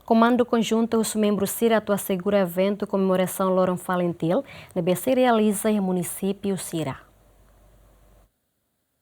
Comando Conjunto os membros Cira atua segura evento comemoração Loron Valentil, na BC realiza em município Cira.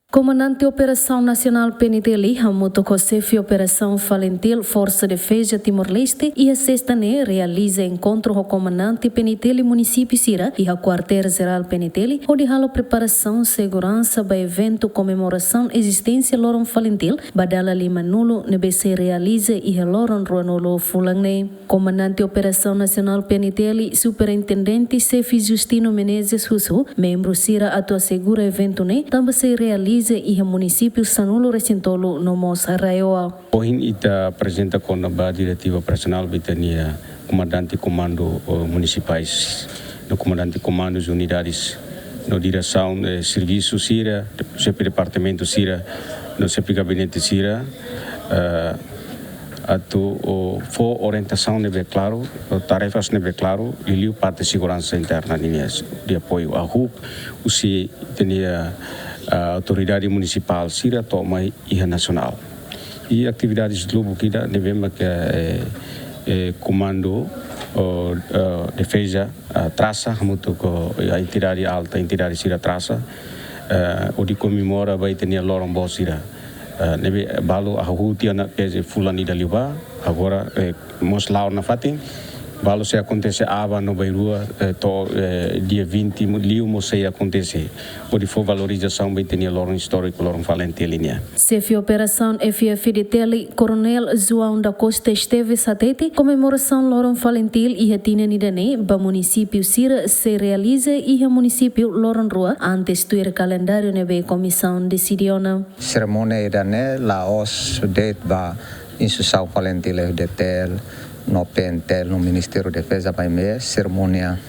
Comandante Operação Nacional PNTL, Hamuto Kosefi Operação Valentil, Força de Defesa Timor-Leste e a sexta-ne realiza encontro com o comandante PNTL município Cira e a quartel-geral PNTL, onde halo preparação segurança para evento comemoração existência Loron Valentil, Badala Lima Nulo, NBC realiza e a Loron Ruanolo Fulangne. Comandante Operação Nacional PNTL, Superintendente Sefi Justino Menezes Husso, membro Cira atua segura evento ne, também se realiza e o município Sanulo Recintolo no Moça Raioa. Hoje ita apresenta com a diretiva operacional Bitania, comandante comando municipais, no comandante comando das unidades, no direção de serviço Cira, no CP departamento Cira, no CP gabinete Cira, for orientação neve claro, tarefas neve claro, e parte de segurança interna de apoio à RUP, o se tinha a autoridade municipal Cira toma e nacional. E atividades do globo que devemos que comando defesa traça muito com a entidade alta, a entidade Cira traça, onde comemora vai ter Loron Bo Cira. Nebe balo a rutia na que fulani da liba agora mos lá na fatin. Balo se acontece ava no Beirua dia 20 liu mo se acontece pode for valorização bem tinha Loron histórico Loron Valentil linha. Chefe operação FF de Tele Coronel João da Costa esteve satete comemoração Loron Valentil e retina nidane ba município Cira se realiza e o município Loron Rua antes do calendário nebe comissão decidiona. Cerimônia idane Laos det ba instituição Valentil de Tele no PNTL, no Ministério da Defesa, vai me cerimônia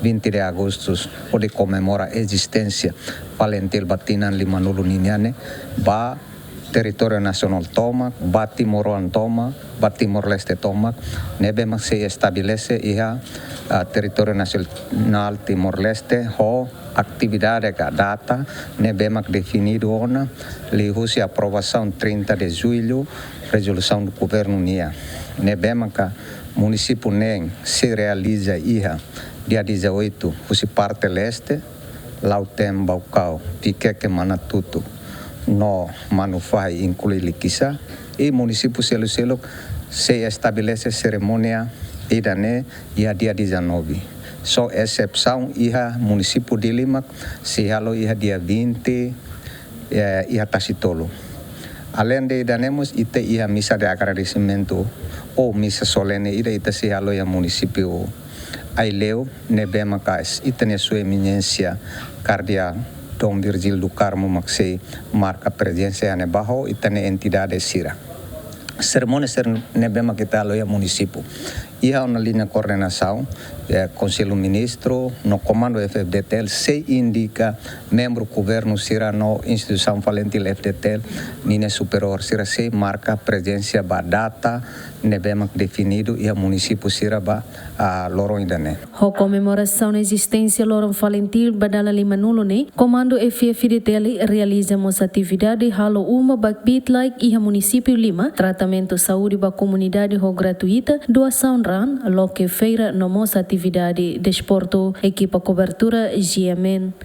20 de agosto, onde comemora a existência Valentil Batinan Limanulo Ninhane, ba território nacional toma, ba Timor-Leste toma, ba Timor-Leste toma, nebe se estabelece a território nacional Timor-Leste, ho atividade que data, nebe definido ona, li a aprovação 30 de julho, resolução do governo NIA. Nebema que o município nem se realiza dia 18, fosse parte leste, lá o tem Baucau, Piqueque Manatuto, no Manufai inclui Liquissa, e o município Selo se estabelece cerimônia idane dia 19. Só exceção o município de Lima se halo dia 20 Tacitolo. Além de daremos a missa de agradecimento ou missa solene ita se halo ya município Aileu nebema cas ita sua eminência cardia Dom Virgil do Carmo Maxei marca presença ne bajo ita entidade Cira. Cerimônia nebema que tá ya município. E há uma linha de coordenação, Conselho Ministro, no comando FFDTL, se indica membro do governo Cira no instituição Valentil FDTL, linha superior Cira se marca presença da data, nebema definido e a município Cira a Loron Idane. A comemoração da existência Loron Valentil Badala Lima Nulo ne, comando FFDTL realiza uma atividade halo uma bakbit like e a município Lima, tratamento saúde para a comunidade gratuita, doação RAN, lo que feira no nossa atividade de esporte, equipa cobertura GMN.